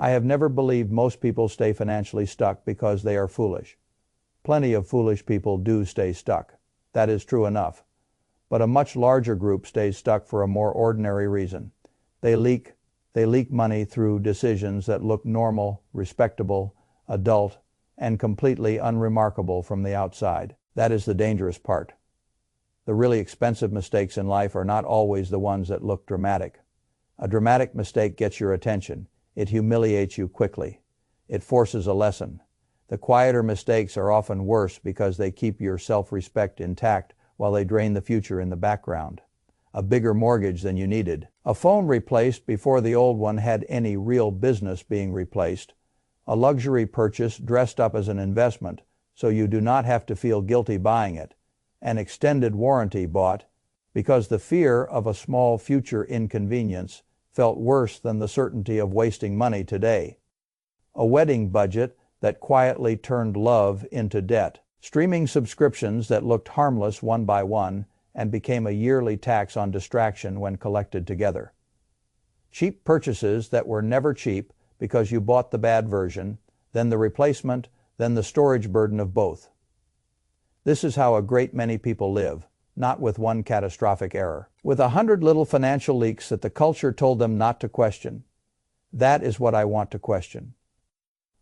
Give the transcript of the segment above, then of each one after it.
I have never believed most people stay financially stuck because they are foolish. Plenty of foolish people do stay stuck. That is true enough. But a much larger group stays stuck for a more ordinary reason. They leak money through decisions that look normal, respectable, adult, and completely unremarkable from the outside. That is the dangerous part. The really expensive mistakes in life are not always the ones that look dramatic. A dramatic mistake gets your attention. It humiliates you quickly. It forces a lesson. The quieter mistakes are often worse because they keep your self-respect intact while they drain the future in the background. A bigger mortgage than you needed. A phone replaced before the old one had any real business being replaced. A luxury purchase dressed up as an investment so you do not have to feel guilty buying it. An extended warranty bought because the fear of a small future inconvenience felt worse than the certainty of wasting money today. A wedding budget that quietly turned love into debt. Streaming subscriptions that looked harmless one by one and became a yearly tax on distraction when collected together. Cheap purchases that were never cheap because you bought the bad version, then the replacement, then the storage burden of both. This is how a great many people live, not with one catastrophic error. With 100 little financial leaks that the culture told them not to question. That is what I want to question.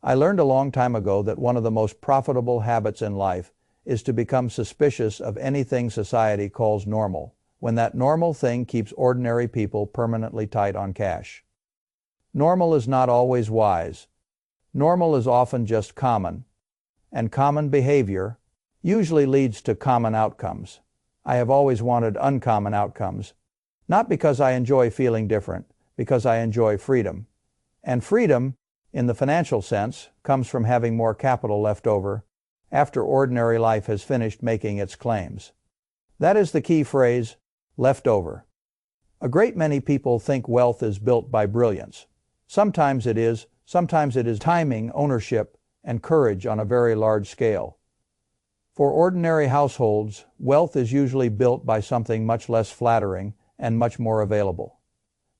I learned a long time ago that one of the most profitable habits in life is to become suspicious of anything society calls normal, when that normal thing keeps ordinary people permanently tight on cash. Normal is not always wise. Normal is often just common, and common behavior usually leads to common outcomes. I have always wanted uncommon outcomes, not because I enjoy feeling different, because I enjoy freedom. And freedom, in the financial sense, comes from having more capital left over after ordinary life has finished making its claims. That is the key phrase, left over. A great many people think wealth is built by brilliance. Sometimes it is timing, ownership, and courage on a very large scale. For ordinary households, wealth is usually built by something much less flattering and much more available.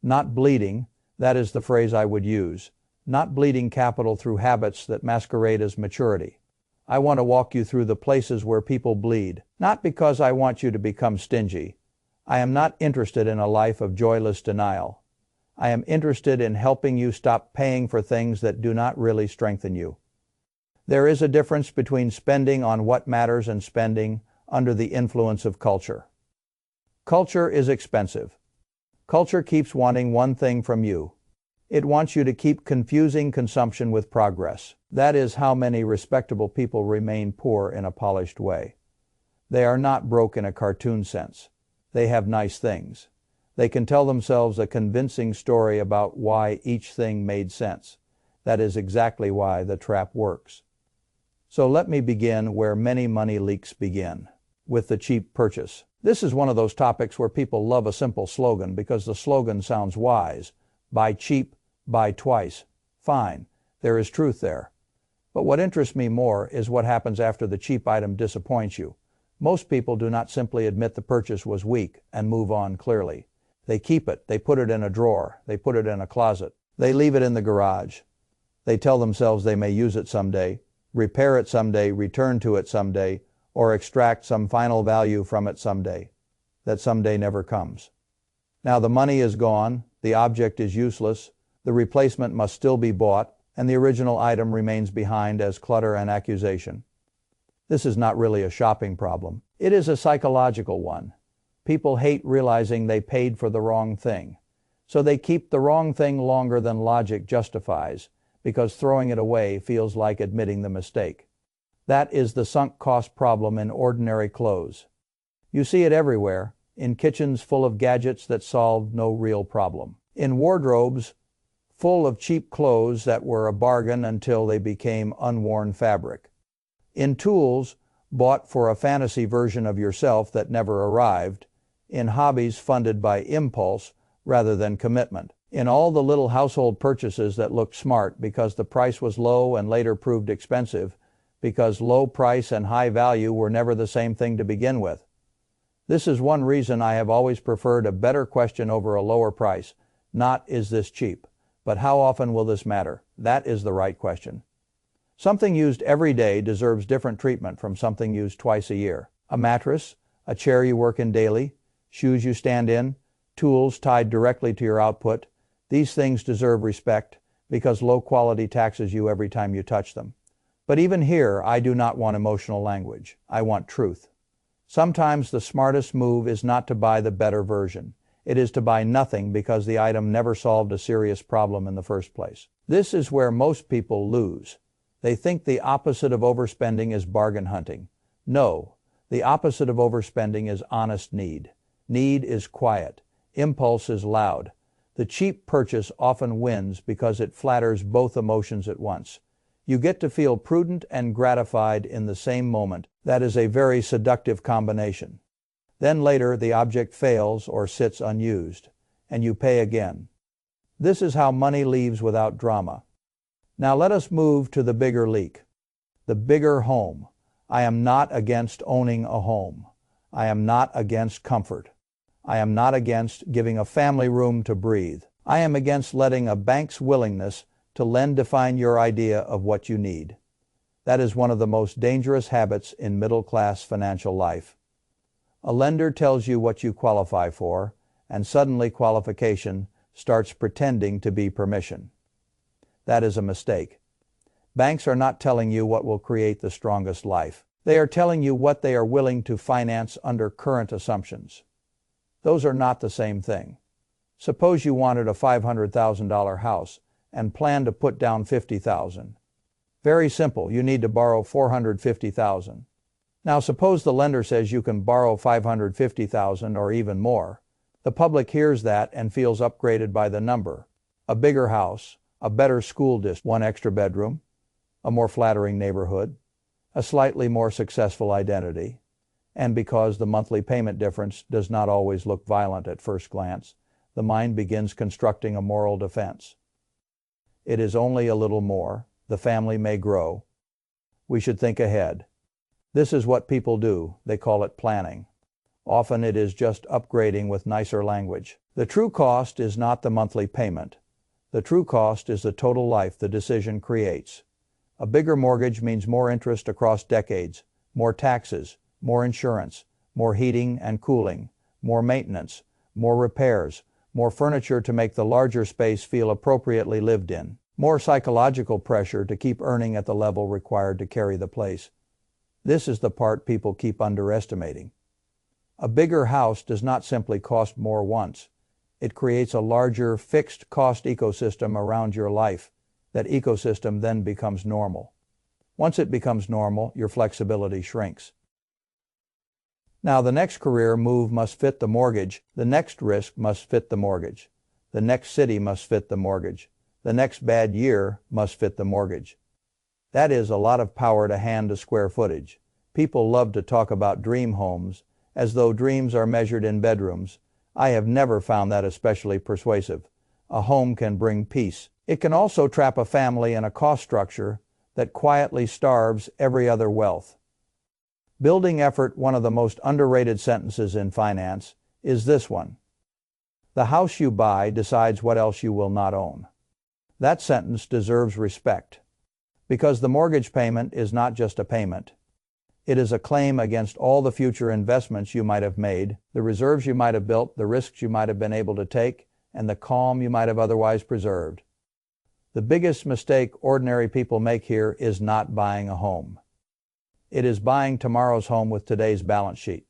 Not bleeding, that is the phrase I would use. Not bleeding capital through habits that masquerade as maturity. I want to walk you through the places where people bleed, not because I want you to become stingy. I am not interested in a life of joyless denial. I am interested in helping you stop paying for things that do not really strengthen you. There is a difference between spending on what matters and spending under the influence of culture. Culture is expensive. Culture keeps wanting one thing from you. It wants you to keep confusing consumption with progress. That is how many respectable people remain poor in a polished way. They are not broke in a cartoon sense. They have nice things. They can tell themselves a convincing story about why each thing made sense. That is exactly why the trap works. So let me begin where many money leaks begin, with the cheap purchase. This is one of those topics where people love a simple slogan because the slogan sounds wise. Buy cheap, buy twice. Fine, there is truth there. But what interests me more is what happens after the cheap item disappoints you. Most people do not simply admit the purchase was weak and move on clearly. They keep it, they put it in a drawer, they put it in a closet, they leave it in the garage. They tell themselves they may use it someday, repair it someday, return to it someday, or extract some final value from it someday. That someday never comes. Now the money is gone, the object is useless, the replacement must still be bought, and the original item remains behind as clutter and accusation. This is not really a shopping problem. It is a psychological one. People hate realizing they paid for the wrong thing. So they keep the wrong thing longer than logic justifies, because throwing it away feels like admitting the mistake. That is the sunk cost problem in ordinary clothes. You see it everywhere, in kitchens full of gadgets that solve no real problem. In wardrobes full of cheap clothes that were a bargain until they became unworn fabric. In tools bought for a fantasy version of yourself that never arrived. In hobbies funded by impulse rather than commitment. In all the little household purchases that looked smart because the price was low and later proved expensive, because low price and high value were never the same thing to begin with. This is one reason I have always preferred a better question over a lower price. Not, is this cheap? But how often will this matter? That is the right question. Something used every day deserves different treatment from something used twice a year. A mattress, a chair you work in daily, shoes you stand in, tools tied directly to your output, these things deserve respect because low quality taxes you every time you touch them. But even here, I do not want emotional language. I want truth. Sometimes the smartest move is not to buy the better version. It is to buy nothing because the item never solved a serious problem in the first place. This is where most people lose. They think the opposite of overspending is bargain hunting. No, the opposite of overspending is honest need. Need is quiet. Impulse is loud. The cheap purchase often wins because it flatters both emotions at once. You get to feel prudent and gratified in the same moment. That is a very seductive combination. Then later the object fails or sits unused, and you pay again. This is how money leaves without drama. Now let us move to the bigger leak. The bigger home. I am not against owning a home. I am not against comfort. I am not against giving a family room to breathe. I am against letting a bank's willingness to lend define your idea of what you need. That is one of the most dangerous habits in middle-class financial life. A lender tells you what you qualify for, and suddenly qualification starts pretending to be permission. That is a mistake. Banks are not telling you what will create the strongest life. They are telling you what they are willing to finance under current assumptions. Those are not the same thing. Suppose you wanted a $500,000 house and planned to put down $50,000. Very simple, you need to borrow $450,000. Now suppose the lender says you can borrow $550,000 or even more. The public hears that and feels upgraded by the number. A bigger house, a better school district, one extra bedroom, a more flattering neighborhood, a slightly more successful identity, and because the monthly payment difference does not always look violent at first glance, the mind begins constructing a moral defense. It is only a little more. The family may grow. We should think ahead. This is what people do. They call it planning. Often it is just upgrading with nicer language. The true cost is not the monthly payment. The true cost is the total life the decision creates. A bigger mortgage means more interest across decades, more taxes, more insurance, more heating and cooling, more maintenance, more repairs, more furniture to make the larger space feel appropriately lived in, more psychological pressure to keep earning at the level required to carry the place. This is the part people keep underestimating. A bigger house does not simply cost more once. It creates a larger fixed cost ecosystem around your life. That ecosystem then becomes normal. Once it becomes normal, your flexibility shrinks. Now the next career move must fit the mortgage. The next risk must fit the mortgage. The next city must fit the mortgage. The next bad year must fit the mortgage. That is a lot of power to hand to square footage. People love to talk about dream homes, as though dreams are measured in bedrooms. I have never found that especially persuasive. A home can bring peace. It can also trap a family in a cost structure that quietly starves every other wealth. Building effort, one of the most underrated sentences in finance, is this one. The house you buy decides what else you will not own. That sentence deserves respect, because the mortgage payment is not just a payment. It is a claim against all the future investments you might have made, the reserves you might have built, the risks you might have been able to take, and the calm you might have otherwise preserved. The biggest mistake ordinary people make here is not buying a home. It is buying tomorrow's home with today's balance sheet,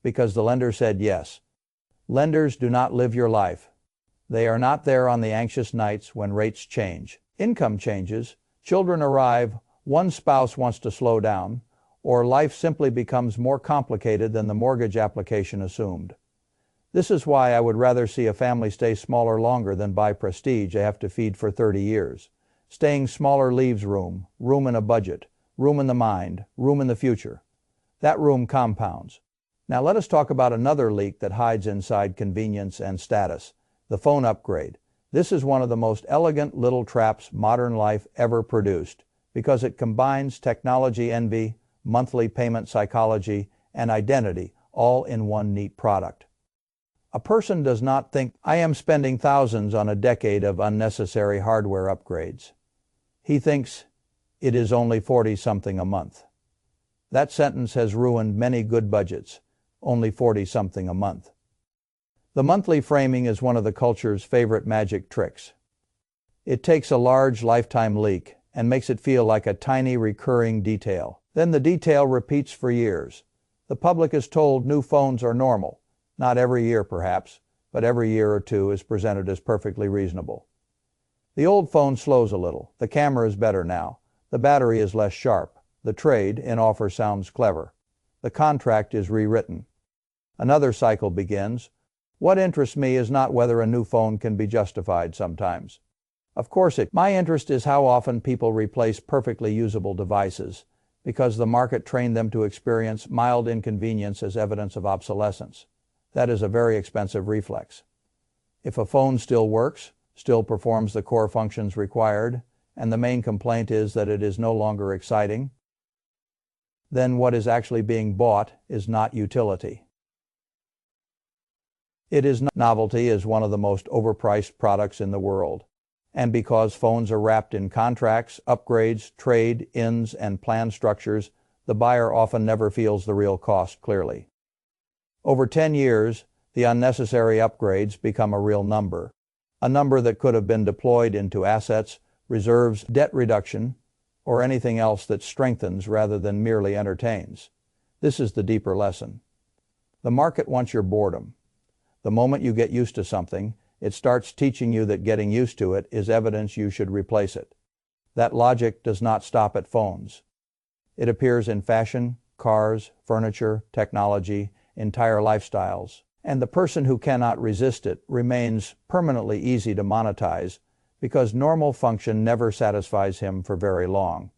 because the lender said yes. Lenders do not live your life. They are not there on the anxious nights when rates change, income changes, children arrive, one spouse wants to slow down, or life simply becomes more complicated than the mortgage application assumed. This is why I would rather see a family stay smaller longer than buy prestige they have to feed for 30 years. Staying smaller leaves room in a budget, room in the mind, room in the future. That room compounds. Now let us talk about another leak that hides inside convenience and status, the phone upgrade. This is one of the most elegant little traps modern life ever produced, because it combines technology envy, monthly payment psychology, and identity all in one neat product. A person does not think, I am spending thousands on a decade of unnecessary hardware upgrades. He thinks, it is only 40-something a month. That sentence has ruined many good budgets, only 40-something a month. The monthly framing is one of the culture's favorite magic tricks. It takes a large lifetime leak and makes it feel like a tiny recurring detail. Then the detail repeats for years. The public is told new phones are normal. Not every year perhaps, but every year or two is presented as perfectly reasonable. The old phone slows a little. The camera is better now. The battery is less sharp. The trade-in offer sounds clever. The contract is rewritten. Another cycle begins. What interests me is not whether a new phone can be justified sometimes. Of course my interest is how often people replace perfectly usable devices, because the market trained them to experience mild inconvenience as evidence of obsolescence. That is a very expensive reflex. If a phone still works, still performs the core functions required, and the main complaint is that it is no longer exciting, then what is actually being bought is not utility. It is novelty is one of the most overpriced products in the world. And because phones are wrapped in contracts, upgrades, trade-ins, and plan structures, the buyer often never feels the real cost clearly. Over 10 years, the unnecessary upgrades become a real number, a number that could have been deployed into assets, reserves, debt reduction, or anything else that strengthens rather than merely entertains. This is the deeper lesson. The market wants your boredom. The moment you get used to something, it starts teaching you that getting used to it is evidence you should replace it. That logic does not stop at phones. It appears in fashion, cars, furniture, technology, entire lifestyles. And the person who cannot resist it remains permanently easy to monetize because normal function never satisfies him for very long.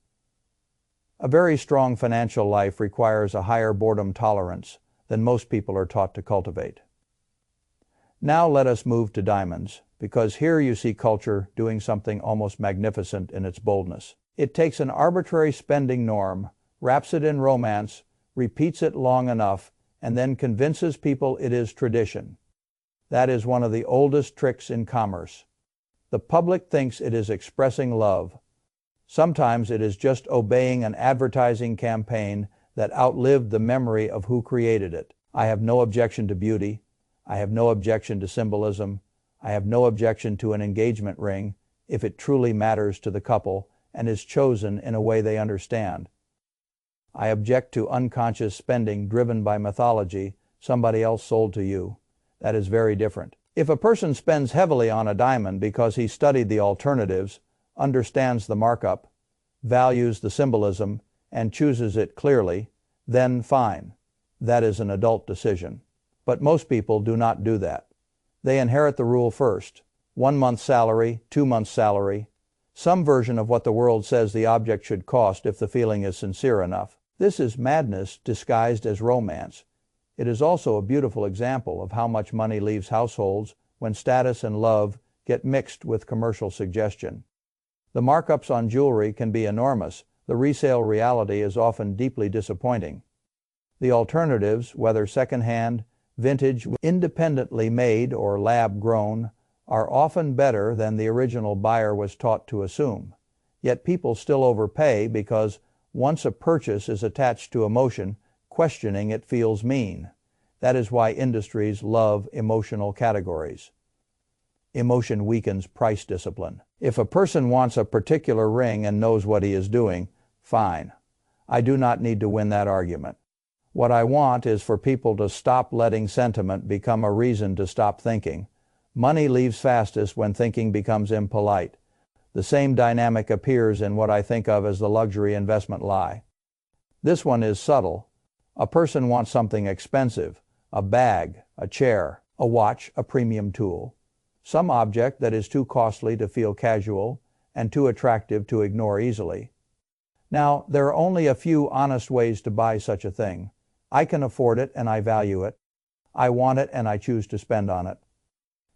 A very strong financial life requires a higher boredom tolerance than most people are taught to cultivate. Now let us move to diamonds, because here you see culture doing something almost magnificent in its boldness. It takes an arbitrary spending norm, wraps it in romance, repeats it long enough, and then convinces people it is tradition. That is one of the oldest tricks in commerce. The public thinks it is expressing love. Sometimes it is just obeying an advertising campaign that outlived the memory of who created it. I have no objection to beauty. I have no objection to symbolism. I have no objection to an engagement ring if it truly matters to the couple and is chosen in a way they understand. I object to unconscious spending driven by mythology somebody else sold to you. That is very different. If a person spends heavily on a diamond because he studied the alternatives, understands the markup, values the symbolism, and chooses it clearly, then fine. That is an adult decision. But most people do not do that. They inherit the rule first. 1 month's salary, 2 months' salary, some version of what the world says the object should cost if the feeling is sincere enough. This is madness disguised as romance. It is also a beautiful example of how much money leaves households when status and love get mixed with commercial suggestion. The markups on jewelry can be enormous. The resale reality is often deeply disappointing. The alternatives, whether second-hand, vintage, independently made, or lab-grown, are often better than the original buyer was taught to assume. Yet people still overpay because once a purchase is attached to emotion, questioning it feels mean. That is why industries love emotional categories. Emotion weakens price discipline. If a person wants a particular ring and knows what he is doing, fine. I do not need to win that argument. What I want is for people to stop letting sentiment become a reason to stop thinking. Money leaves fastest when thinking becomes impolite. The same dynamic appears in what I think of as the luxury investment lie. This one is subtle. A person wants something expensive, a bag, a chair, a watch, a premium tool, some object that is too costly to feel casual and too attractive to ignore easily. Now, there are only a few honest ways to buy such a thing. I can afford it and I value it. I want it and I choose to spend on it.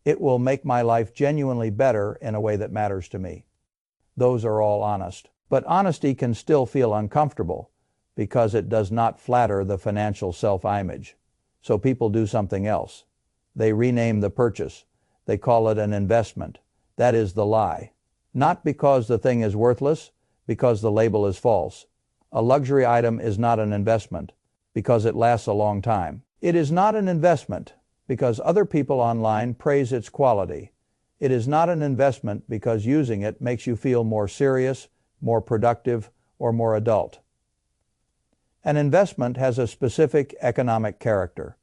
It will make my life genuinely better in a way that matters to me. Those are all honest. But honesty can still feel uncomfortable because it does not flatter the financial self-image. So people do something else. They rename the purchase. They call it an investment. That is the lie. Not because the thing is worthless, because the label is false. A luxury item is not an investment, because it lasts a long time. It is not an investment, because other people online praise its quality. It is not an investment because using it makes you feel more serious, more productive, or more adult. An investment has a specific economic character.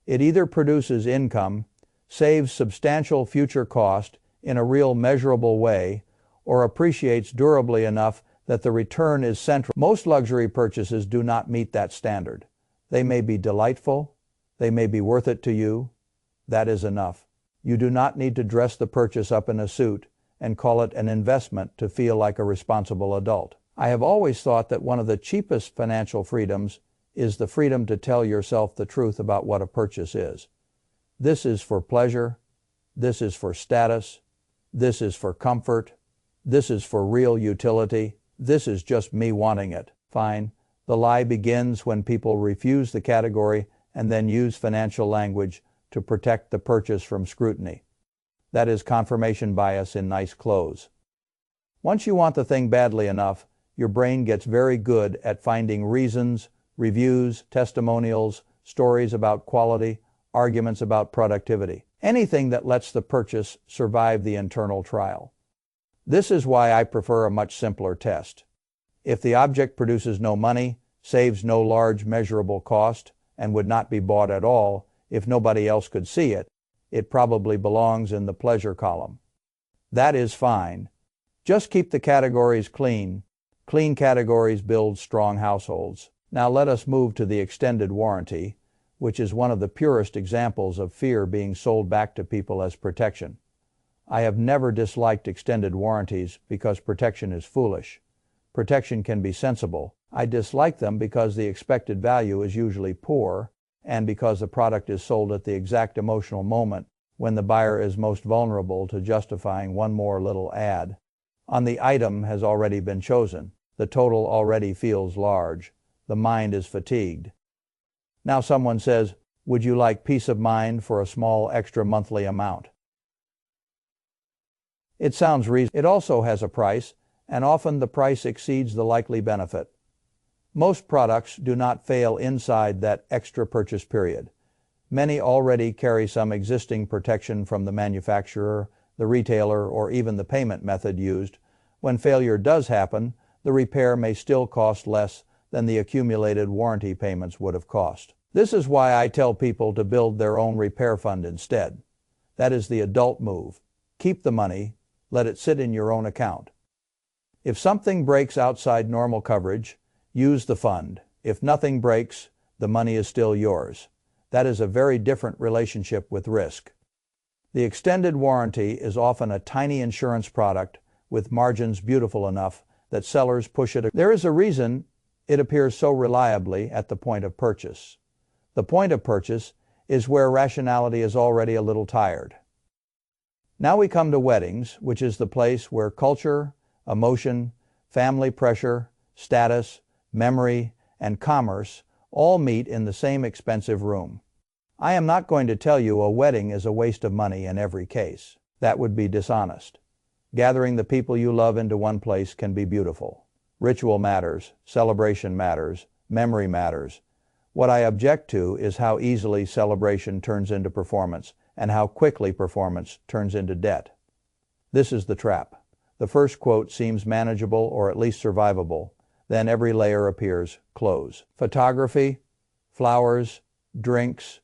It either produces income, saves substantial future cost in a real measurable way, or appreciates durably enough that the return is central. Most luxury purchases do not meet that standard. They may be delightful, they may be worth it to you. That is enough. You do not need to dress the purchase up in a suit and call it an investment to feel like a responsible adult. I have always thought that one of the cheapest financial freedoms is the freedom to tell yourself the truth about what a purchase is. This is for pleasure, this is for status, this is for comfort, this is for real utility, this is just me wanting it. Fine. The lie begins when people refuse the category and then use financial language to protect the purchase from scrutiny. That is confirmation bias in nice clothes. Once you want the thing badly enough, your brain gets very good at finding reasons, reviews, testimonials, stories about quality, arguments about productivity. Anything that lets the purchase survive the internal trial. This is why I prefer a much simpler test. If the object produces no money, saves no large measurable cost, and would not be bought at all if nobody else could see it, it probably belongs in the pleasure column. That is fine. Just keep the categories clean. Clean categories build strong households. Now let us move to the extended warranty, which is one of the purest examples of fear being sold back to people as protection. I have never disliked extended warranties because protection is foolish. Protection can be sensible. I dislike them because the expected value is usually poor and because the product is sold at the exact emotional moment when the buyer is most vulnerable to justifying one more little ad. The item has already been chosen. The total already feels large. The mind is fatigued. Now someone says, "Would you like peace of mind for a small extra monthly amount?" It sounds reasonable. It also has a price, and often the price exceeds the likely benefit. Most products do not fail inside that extra purchase period. Many already carry some existing protection from the manufacturer, the retailer, or even the payment method used. When failure does happen, the repair may still cost less than the accumulated warranty payments would have cost. This is why I tell people to build their own repair fund instead. That is the adult move. Keep the money, let it sit in your own account. If something breaks outside normal coverage, use the fund. If nothing breaks, the money is still yours. That is a very different relationship with risk. The extended warranty is often a tiny insurance product with margins beautiful enough that sellers push it. There is a reason it appears so reliably at the point of purchase. The point of purchase is where rationality is already a little tired. Now we come to weddings, which is the place where culture, emotion, family pressure, status, memory, and commerce all meet in the same expensive room. I am not going to tell you a wedding is a waste of money in every case. That would be dishonest. Gathering the people you love into one place can be beautiful. Ritual matters, celebration matters, memory matters. What I object to is how easily celebration turns into performance and how quickly performance turns into debt. This is the trap. The first quote seems manageable or at least survivable. Then every layer appears clothes. Photography, flowers, drinks,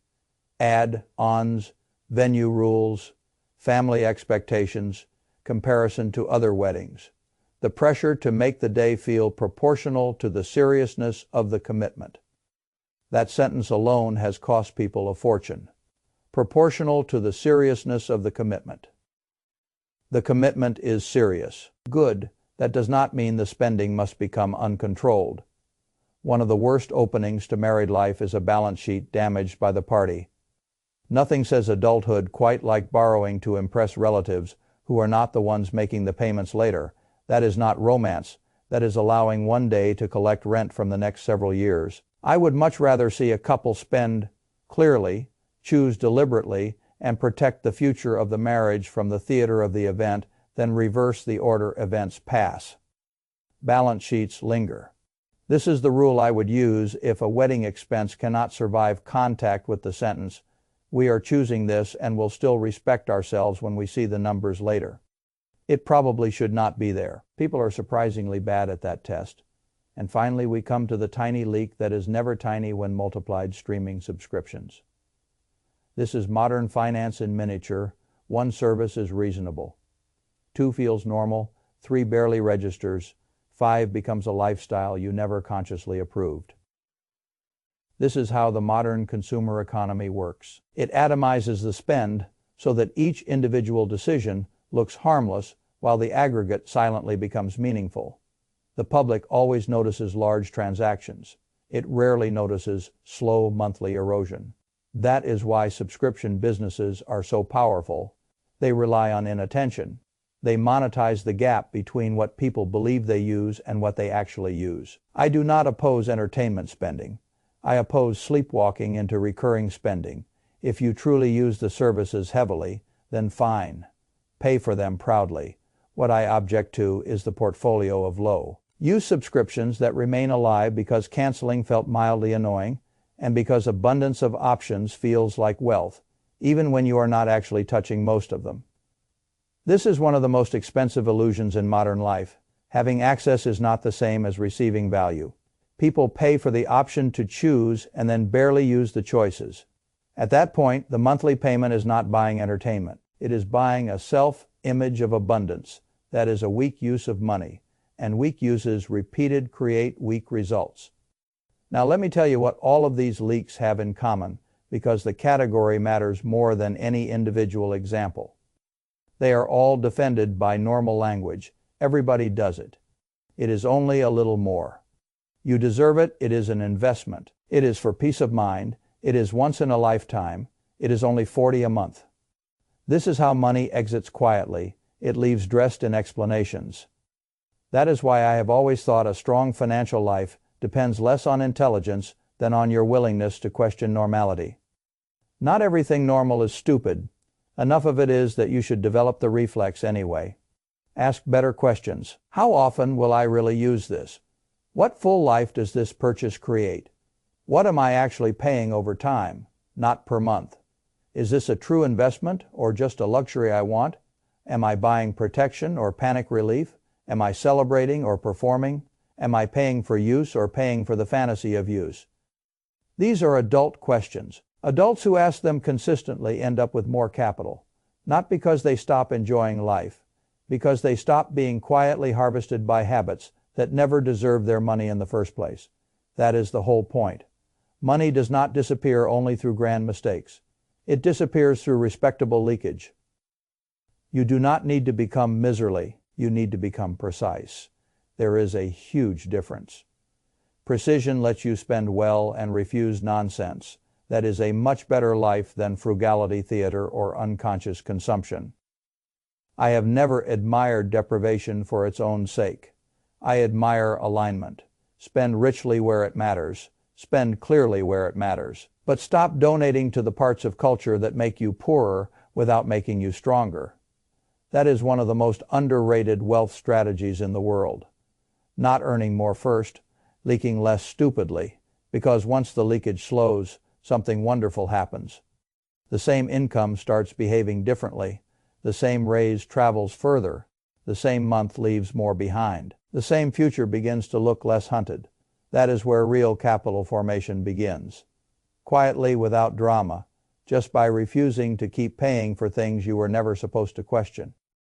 add-ons, venue rules, family expectations, comparison to other weddings. The pressure to make the day feel proportional to the seriousness of the commitment. That sentence alone has cost people a fortune. Proportional to the seriousness of the commitment. The commitment is serious. Good. That does not mean the spending must become uncontrolled. One of the worst openings to married life is a balance sheet damaged by the party. Nothing says adulthood quite like borrowing to impress relatives who are not the ones making the payments later. That is not romance. That is allowing one day to collect rent from the next several years. I would much rather see a couple spend clearly, choose deliberately, and protect the future of the marriage from the theater of the event, then reverse the order events pass. Balance sheets linger. This is the rule I would use if a wedding expense cannot survive contact with the sentence, "We are choosing this and will still respect ourselves when we see the numbers later." It probably should not be there. People are surprisingly bad at that test. And finally, we come to the tiny leak that is never tiny when multiplied: streaming subscriptions. This is modern finance in miniature. 1 service is reasonable. 2 feels normal. 3 barely registers. 5 becomes a lifestyle you never consciously approved. This is how the modern consumer economy works. It atomizes the spend so that each individual decision looks harmless while the aggregate silently becomes meaningful. The public always notices large transactions. It rarely notices slow monthly erosion. That is why subscription businesses are so powerful. They rely on inattention. They monetize the gap between what people believe they use and what they actually use. I do not oppose entertainment spending. I oppose sleepwalking into recurring spending. If you truly use the services heavily, then fine. Pay for them proudly. What I object to is the portfolio of low-use subscriptions that remain alive because canceling felt mildly annoying and because abundance of options feels like wealth, even when you are not actually touching most of them. This is one of the most expensive illusions in modern life. Having access is not the same as receiving value. People pay for the option to choose and then barely use the choices. At that point, the monthly payment is not buying entertainment. It is buying a self-image of abundance. That is a weak use of money, and weak uses repeated create weak results. Now let me tell you what all of these leaks have in common, because the category matters more than any individual example. They are all defended by normal language. Everybody does it. It is only a little more. You deserve it. It is an investment. It is for peace of mind. It is once in a lifetime. It is only $40 a month. This is how money exits quietly. It leaves dressed in explanations. That is why I have always thought a strong financial life depends less on intelligence than on your willingness to question normality. Not everything normal is stupid. Enough of it is that you should develop the reflex anyway. Ask better questions. How often will I really use this? What full life does this purchase create? What am I actually paying over time, not per month? Is this a true investment or just a luxury I want? Am I buying protection or panic relief? Am I celebrating or performing? Am I paying for use or paying for the fantasy of use? These are adult questions. Adults who ask them consistently end up with more capital, not because they stop enjoying life, because they stop being quietly harvested by habits that never deserved their money in the first place. That is the whole point. Money does not disappear only through grand mistakes. It disappears through respectable leakage. You do not need to become miserly. You need to become precise. There is a huge difference. Precision lets you spend well and refuse nonsense. That is a much better life than frugality theater or unconscious consumption. I have never admired deprivation for its own sake. I admire alignment. Spend richly where it matters. Spend clearly where it matters. But stop donating to the parts of culture that make you poorer without making you stronger. That is one of the most underrated wealth strategies in the world. Not earning more first, leaking less stupidly, because once the leakage slows, something wonderful happens. The same income starts behaving differently. The same raise travels further. The same month leaves more behind. The same future begins to look less hunted. That is where real capital formation begins. Quietly, without drama, just by refusing to keep paying for things you were never supposed to question.